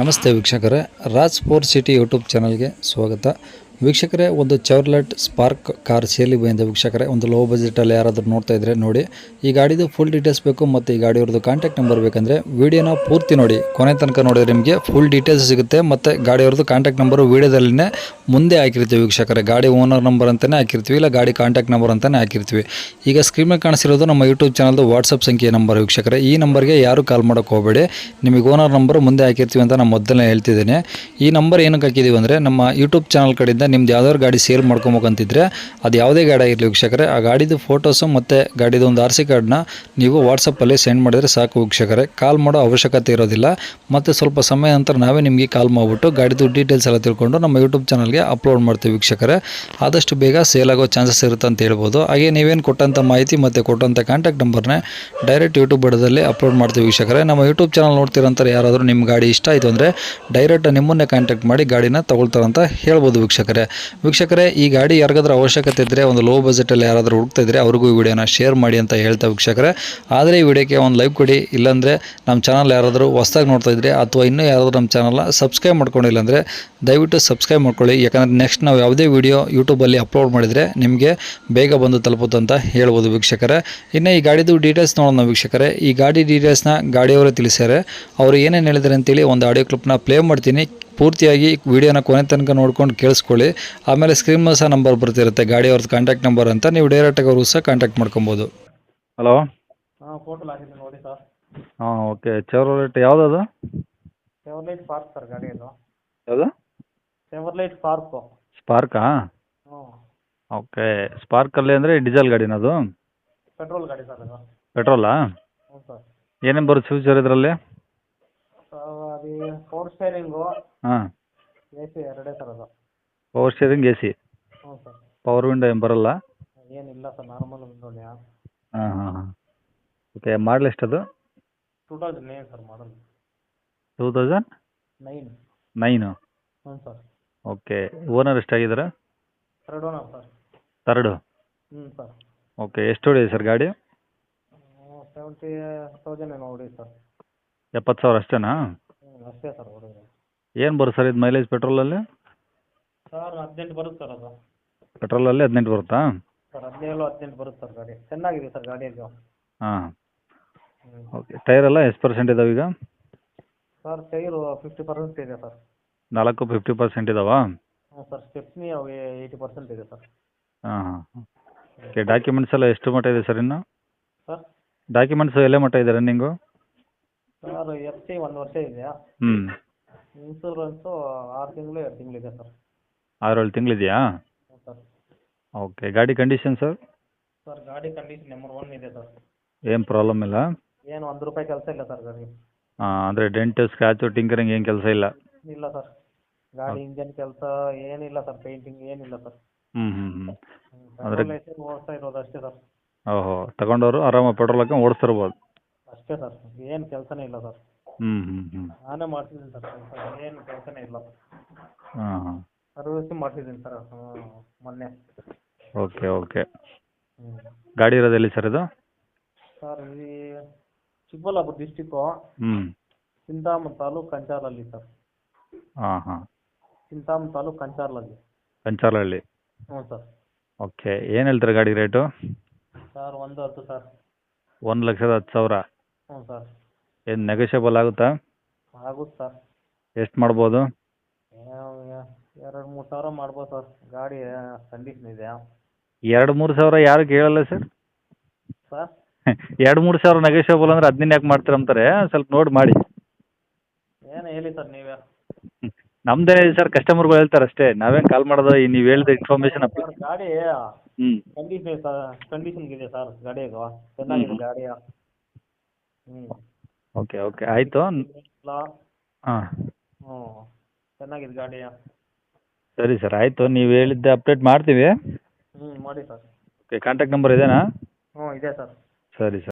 ನಮಸ್ತೆ ವೀಕ್ಷಕರೇ, Raj sport city YouTube ಚಾನಲ್ಗೆ ಸ್ವಾಗತ. ವೀಕ್ಷಕರೇ, ಒಂದು ಚಾವ್ರ್ಲೆಟ್ ಸ್ಪಾರ್ಕ್ ಕಾರ್ ಸೇಲಿಗೆ ಬಂದಿದೆ ವೀಕ್ಷಕರೇ. ಒಂದು ಲೋ ಬಜೆಟಲ್ಲಿ ಯಾರಾದರೂ ನೋಡ್ತಾ ಇದ್ದರೆ ನೋಡಿ. ಈ ಗಾಡಿದು ಫುಲ್ ಡೀಟೇಲ್ಸ್ ಬೇಕು ಮತ್ತು ಈ ಗಾಡಿಯವ್ರದ್ದು ಕಾಂಟ್ಯಾಕ್ಟ್ ನಂಬರ್ ಬೇಕಂದರೆ ವೀಡಿಯೋನ ಪೂರ್ತಿ ನೋಡಿ, ಕೊನೆ ತನಕ ನೋಡಿದ್ರೆ ನಿಮಗೆ ಫುಲ್ ಡೀಟೇಲ್ಸ್ ಸಿಗುತ್ತೆ. ಮತ್ತು ಗಾಡಿಯವ್ರದ್ದು ಕಾಂಟ್ಯಾಕ್ಟ್ ನಂಬರು ವೀಡಿಯೋದಲ್ಲಿನೇ ಮುಂದೆ ಹಾಕಿರ್ತೀವಿ ವೀಕ್ಷಕರೇ. ಗಾಡಿ ಓನರ್ ನಂಬರ್ ಅಂತಲೇ ಹಾಕಿರ್ತೀವಿ, ಇಲ್ಲ ಗಾಡಿ ಕಾಂಟ್ಯಾಕ್ಟ್ ನಂಬರ್ ಅಂತಲೇ ಹಾಕಿರ್ತೀವಿ. ಈಗ ಸ್ಕ್ರೀನ್ ಮೇಲೆ ಕಾಣಿಸಿರೋದು ನಮ್ಮ ಯೂಟ್ಯೂಬ್ ಚಾನಲ್ದು ವಾಟ್ಸಪ್ ಸಂಖ್ಯೆ ನಂಬರ್ ವೀಕ್ಷಕರೇ. ಈ ನಂಬರ್ಗೆ ಯಾರು ಕಾಲ್ ಮಾಡೋಕ್ಕೆ ಹೋಗಬೇಡಿ, ನಿಮಗೆ ಓನರ್ ನಂಬರ್ ಮುಂದೆ ಹಾಕಿರ್ತೀವಿ ಅಂತ ನಾನು ಮೊದಲೇ ಹೇಳ್ತಿದ್ದೇನೆ. ಈ ನಂಬರ್ ಏನಕ್ಕೆ ಹಾಕಿದ್ದೀವಿ ಅಂದರೆ, ನಮ್ಮ ಯೂಟ್ಯೂಬ್ ಚಾನಲ್ ಕಡೆಯಿಂದ ನಿಮ್ದು ಯಾವ್ದಾದ್ರು ಗಾಡಿ ಸೇಲ್ ಮಾಡ್ಕೊಬೇಕಂತಿದ್ರೆ, ಅದು ಯಾವುದೇ ಗಾಡಿ ಆಗಿರಲಿ ವೀಕ್ಷಕರೇ, ಆ ಗಾಡಿದು ಫೋಟೋಸು ಮತ್ತು ಗಾಡಿದು ಒಂದು RC ಕಾರ್ಡ್ನ ನೀವು ವಾಟ್ಸಪ್ಪಲ್ಲಿ ಸೆಂಡ್ ಮಾಡಿದರೆ ಸಾಕು ವೀಕ್ಷಕರೇ. ಕಾಲ್ ಮಾಡೋ ಅವಶ್ಯಕತೆ ಇರೋದಿಲ್ಲ. ಮತ್ತು ಸ್ವಲ್ಪ ಸಮಯ ನಂತರ ನಾವೇ ನಿಮಗೆ ಕಾಲ್ ಮಾಡಿಬಿಟ್ಟು ಗಾಡಿದು ಡೀಟೇಲ್ಸ್ ಎಲ್ಲ ತಿಳ್ಕೊಂಡು ನಮ್ಮ ಯೂಟ್ಯೂಬ್ ಚಾನಲ್ಗೆ ಅಪ್ಲೋಡ್ ಮಾಡ್ತೀವಿ ವೀಕ್ಷಕರೇ. ಆದಷ್ಟು ಬೇಗ ಸೇಲ್ ಆಗೋ ಚಾನ್ಸಸ್ ಇರುತ್ತೆ ಅಂತ ಹೇಳ್ಬೋದು. ಹಾಗೆ ನೀವೇನು ಕೊಟ್ಟಂಥ ಮಾಹಿತಿ ಮತ್ತು ಕೊಟ್ಟಂಥ ಕಾಂಟ್ಯಾಕ್ಟ್ ನಂಬರ್ನೇ ಡೈರೆಕ್ಟ್ ಯೂಟ್ಯೂಬ್ ಬಡದಲ್ಲಿ ಅಪ್ಲೋಡ್ ಮಾಡ್ತೀವಿ ವೀಕ್ಷಕರೇ. ನಮ್ಮ ಯೂಟ್ಯೂಬ್ ಚಾನಲ್ ನೋಡ್ತಿರೋಂಥವ್ರು ಯಾರಾದರೂ ನಿಮ್ಮ ಗಾಡಿ ಇಷ್ಟ ಆಯಿತು ಅಂದರೆ ಡೈರೆಕ್ಟ್ ನಿಮ್ಮನ್ನೇ ಕಾಂಟ್ಯಾಕ್ಟ್ ಮಾಡಿ ಗಾಡಿನ ತಗೊಳ್ತಾರಂತ ಹೇಳ್ಬೋದು ವೀಕ್ಷಕರೇ. ಈ ಗಾಡಿ ಯಾರಿಗಾದ್ರೂ ಅವಶ್ಯಕತೆ ಇದ್ದರೆ, ಒಂದು ಲೋ ಬಜೆಟಲ್ಲಿ ಯಾರಾದರೂ ಹುಡುಕ್ತಾ ಇದ್ದರೆ ಅವ್ರಿಗೂ ಈ ವಿಡಿಯೋನ ಶೇರ್ ಮಾಡಿ ಅಂತ ಹೇಳ್ತಾ ವೀಕ್ಷಕರೇ. ಆದರೆ ಈ ವಿಡಿಯೋಕ್ಕೆ ಒಂದು ಲೈಕ್ ಕೊಡಿ. ಇಲ್ಲಾಂದರೆ ನಮ್ಮ ಚಾನಲ್ ಯಾರಾದರೂ ಹೊಸ್ದಾಗಿ ನೋಡ್ತಾ ಇದ್ದರೆ ಅಥವಾ ಇನ್ನೂ ಯಾರಾದರೂ ನಮ್ಮ ಚಾನಲ್ನ ಸಬ್ಸ್ಕ್ರೈಬ್ ಮಾಡ್ಕೊಂಡಿಲ್ಲ ಅಂದರೆ ದಯವಿಟ್ಟು ಸಬ್ಸ್ಕ್ರೈಬ್ ಮಾಡ್ಕೊಳ್ಳಿ. ಯಾಕಂದರೆ ನೆಕ್ಸ್ಟ್ ನಾವು ಯಾವುದೇ ವಿಡಿಯೋ ಯೂಟ್ಯೂಬಲ್ಲಿ ಅಪ್ಲೋಡ್ ಮಾಡಿದರೆ ನಿಮಗೆ ಬೇಗ ಬಂದು ತಲುಪುತ್ತೆ ಅಂತ ಹೇಳ್ಬೋದು ವೀಕ್ಷಕರೇ. ಇನ್ನು ಈ ಗಾಡಿದು ಡೀಟೇಲ್ಸ್ ನೋಡೋಣ ವೀಕ್ಷಕರೇ. ಈ ಗಾಡಿ ಡೀಟೇಲ್ಸ್ನ ಗಾಡಿಯವರೇ ತಿಳಿಸ್ಯಾರೆ. ಅವರು ಏನೇನು ಹೇಳಿದ್ದಾರೆ ಅಂತೇಳಿ ಒಂದು ಆಡಿಯೋ ಕ್ಲಿಪ್ನ ಪ್ಲೇ ಮಾಡ್ತೀನಿ. ಪೂರ್ತಿಯಾಗಿ ವಿಡಿಯೋನ ಕೊನೆ ತನಕ ನೋಡ್ಕೊಂಡು ಕೇಳಿಸ್ಕೊಳ್ಳಿ. ಆಮೇಲೆ ಸ್ಕ್ರೀನ್ ಮೇಲೆ ಸಹ ನಂಬರ್ ಬರ್ತಿರುತ್ತೆ, ಗಾಡಿಯವ್ರದ್ದು ಕಾಂಟ್ಯಾಕ್ಟ್ ನಂಬರ್ ಅಂತ. ನೀವು ಡೈರೆಕ್ಟಾಗಿ ಅವ್ರಿಗೂ ಸಹ ಕಾಂಟ್ಯಾಕ್ಟ್ ಮಾಡ್ಕೊಬೋದು. ಹಲೋ, ಹಾಂ, ಫೋಟೋ ಹಾಕಿದ್ದೀನಿ ನೋಡಿ ಸರ್. ಹಾಂ, ಓಕೆ. ಚೆವ್ರೋಲೆಟ್ ಯಾವುದದು? ಚೆವರ್ಲೈಟ್ ಸ್ಪಾರ್ಕ್ ಸರ್ ಗಾಡಿ ಅದು. ಯಾವುದು? ಚೆವರ್ಲೈಟ್ ಸ್ಪಾರ್ಕು. ಸ್ಪಾರ್ಕಾ? ಹ್ಞೂ, ಓಕೆ. ಸ್ಪಾರ್ಕಲ್ಲಿ ಅಂದರೆ ಡೀಸೆಲ್ ಗಾಡಿನ ಅದು? ಪೆಟ್ರೋಲ್ ಗಾಡಿ ಸರ್ ಅದು. ಪೆಟ್ರೋಲಾ? ಹ್ಞೂ ಸರ್. ಏನೇನು ಬರುತ್ತೆ ಫ್ಯೂಚರ್ ಇದರಲ್ಲಿ? ಅದು ಪವರ್ ಸ್ಟೇರಿಂಗು, ಹಾಂ, AC ಎರಡೇ ಸರ್ ಅದು. ಪವರ್ ಸ್ಟೇರಿಂಗ್, AC, ಹ್ಞೂ ಸರ್. ಪವರ್ ವಿಂಡೋ ಏನು ಬರಲ್ಲ? ಏನಿಲ್ಲ ಸರ್, ನಾರ್ಮಲ್ ವಿಂಡೋನೇ. ಹಾಂ ಹಾಂ ಹಾಂ. ಓಕೆ. ಮಾಡಲ್ ಎಷ್ಟದು? 2009 ಸರ್ ಮಾಡಲ್. 2009? 9. ಹ್ಞೂ ಸರ್. ಓಕೆ. ಓನರ್ ಎಷ್ಟಾಗಿದ್ದಾರೆ? Third owner sir. ಥರ್ಡು? ಹ್ಞೂ ಸರ್. ಓಕೆ. ಎಷ್ಟು ಹೊಡಿದೆ ಸರ್ ಗಾಡಿ? 70,000 ಏನೋ ಹೊಡಿ ಸರ್. 70,000 ಅಷ್ಟೇನಾ? ಅಷ್ಟೇ ಸರ್ ಹೊಡಿದೆ. ಏನು ಬರುತ್ತೆ ಸರ್ ಇದು ಮೈಲೇಜ್ ಪೆಟ್ರೋಲಲ್ಲಿ? ಸರ್ 18 ಬರುತ್ತೆ ಸರ್ ಅದು. ಪೆಟ್ರೋಲಲ್ಲಿ 18 ಬರುತ್ತಾ? ಸರ್ 17-18 ಬರುತ್ತೆ ಸರ್ ಗಾಡಿ. ಚೆನ್ನಾಗಿದೆ ಸರ್ ಗಾಡಿ ಅದು. ಹಾಂ. ಓಕೆ. ಟೈರ್ ಎಲ್ಲ ಎಷ್ಟು ಪರ್ಸೆಂಟ್ ಇದಾವೆ ಈಗ? ಸರ್ ಟೈರು 50% ಇದೆ ಸರ್. 50% ಇದಾವಾ? ಹ್ಞೂ ಸರ್. ಸ್ಟೆಪ್ನಿ ಅವು 80% ಇದೆ ಸರ್. ಹಾಂ ಹಾಂ. ಓಕೆ. ಡಾಕ್ಯುಮೆಂಟ್ಸ್ ಎಲ್ಲ ಎಷ್ಟು ಮಟ್ಟ ಇದೆ ಸರ್ ಇನ್ನು? ಸರ್ ಡಾಕ್ಯುಮೆಂಟ್ಸು ಎಲ್ಲ ಮಟ್ಟ ಇದೆ ರನ್ನಿಂಗು? ಸರ್ FC 1 ವರ್ಷ ಇದೆ. ಹ್ಞೂ. ಇನ್ಸೂರೆನ್ಸು 6 ತಿಂಗಳು 2 ತಿಂಗಳಿದೆ ಸರ್. 6-7 ತಿಂಗಳಿದೆಯಾ? ಹ್ಞೂ ಸರ್. ಓಕೆ. ಗಾಡಿ ಕಂಡೀಷನ್ ಸರ್? ಸರ್ ಗಾಡಿ ಕಂಡೀಷನ್ ನಂಬರ್ 1 ಇದೆ ಸರ್. ಏನು ಪ್ರಾಬ್ಲಮ್ ಇಲ್ಲ? ಏನು ₹1 ಕೆಲಸ ಇಲ್ಲ ಸರ್ ಗಾಡಿ. ಹಾಂ, ಅಂದರೆ ಡೆಂಟು, ಸ್ಕ್ರ್ಯಾಚು, ಟಿಂಕರಿಂಗ್ ಏನು ಕೆಲಸ ಇಲ್ಲ? ಇಲ್ಲ ಸರ್. ಗಾಡಿ ಇಂಜನ್ ಕೆಲಸ ಏನಿಲ್ಲ ಸರ್, ಪೇಂಟಿಂಗ್ ಏನಿಲ್ಲ ಸರ್. ಹ್ಞೂ ಹ್ಞೂ ಹ್ಞೂ. ಪೆಟ್ರೋಲ್ ಲೈಸೆನ್ಸ್ ಓಡಿಸ್ತಾ ಇರೋದು ಅಷ್ಟೇ ಸರ್. ಓಹೋ. ತಗೊಂಡವರು ಆರಾಮಾಗಿ ಪೆಟ್ರೋಲ್ ಹಾಕೊಂಡು ಓಡಿಸ್ತಿರ್ಬೋದು? ಅಷ್ಟೇ ಸರ್, ಏನು ಕೆಲಸನೇ ಇಲ್ಲ ಸರ್. ಹ್ಞೂ ಹ್ಞೂ ಹ್ಞೂ. ನಾನೇ ಮಾಡ್ತಿದ್ದೀನಿ ಸರ್ ಕೆಲಸ, ಏನು ಕೆಲಸನೇ ಇಲ್ಲ. ಹಾಂ ಹಾಂ. ಸರ್ವಿಸಿಂಗ್ ಮಾಡ್ತಿದ್ದೀನಿ ಸರ್ ಮೊನ್ನೆ. Okay okay. ಹ್ಞೂ. ಗಾಡಿ ಇರೋದು ಎಲ್ಲಿ ಸರ್ ಇದು? ಸರ್ ಈ ಚಿಕ್ಕಬಳ್ಳಾಪುರ ಡಿಸ್ಟಿಕ್ಕು, ಹ್ಞೂ. ಚಿಂತಾಮಣಿ ತಾಲೂಕು, ಕಂಚಾಲಹಳ್ಳಿ ಸರ್. ಹಾಂ ಹಾಂ. ಚಿಂತಾಮಣಿ ತಾಲೂಕು, ಕಂಚಾಲಹಳ್ಳಿ. ಕಂಚಾಲಹಳ್ಳಿ. ಹ್ಞೂ ಸರ್. ಓಕೆ. ಏನು ಹೇಳ್ತಾರೆ ಗಾಡಿ ರೇಟು? Sir 110 sir. 1,10,000? ಹ್ಞೂ ಸರ್. ಏನು ನೆಗೋಷಿಯಬಲ್ ಆಗುತ್ತಾ? ಆಗುತ್ತೆ ಸರ್. ಎಷ್ಟು ಮಾಡ್ಬೋದು? 2-3 ಸಾವಿರ ಮಾಡ್ಬೋದು ಸರ್. ಗಾಡಿ ಕಂಡೀಷನ್ ಇದೆ. 2-3 ಸಾವಿರ ಯಾರು ಕೇಳಲ್ಲ ಸರ್. ಸರ್ 2-3 ಸಾವಿರ ನೆಗೋಷಿಯಬಲ್ ಅಂದರೆ 15 ಯಾಕೆ ಮಾಡ್ತೀರಂತಾರೆ? ಸ್ವಲ್ಪ ನೋಡಿ ಮಾಡಿ. ಏನು ಹೇಳಿ ಸರ್ ನೀವೇ. ನಮ್ದೇನಿದೆ ಸರ್, ಕಸ್ಟಮರ್ಗಳು ಹೇಳ್ತಾರೆ ಅಷ್ಟೇ. ನಾವೇನು ಕಾಲ್ ಮಾಡೋದು ನೀವು ಹೇಳಿದ ಇನ್ಫಾರ್ಮೇಷನ್ ಸರ್ ಗಾಡಿ ಹ್ಞೂ. ಕಂಡೀಷನ್ಗಿದೆ ಸರ್ ಗಾಡಿದು. ಚೆನ್ನಾಗಿದೆ ಗಾಡಿ. ಹ್ಞೂ. Okay okay. ಆಯಿತು. ಇಲ್ಲ. ಹಾಂ. ಹ್ಞೂ. ಚೆನ್ನಾಗಿದೆ ಗಾಡಿ. ಸರಿ ಸರ್, ಆಯಿತು. ನೀವು ಹೇಳಿದ್ದೆ ಅಪ್ಡೇಟ್ ಮಾಡ್ತೀವಿ. ಮಾಡಿ ಸರ್. ಓಕೆ. ಕಾಂಟ್ಯಾಕ್ಟ್ ನಂಬರ್ ಇದೇನಾ? ಹ್ಞೂ ಇದೆ ಸರ್. ಸರಿ ಸರ್.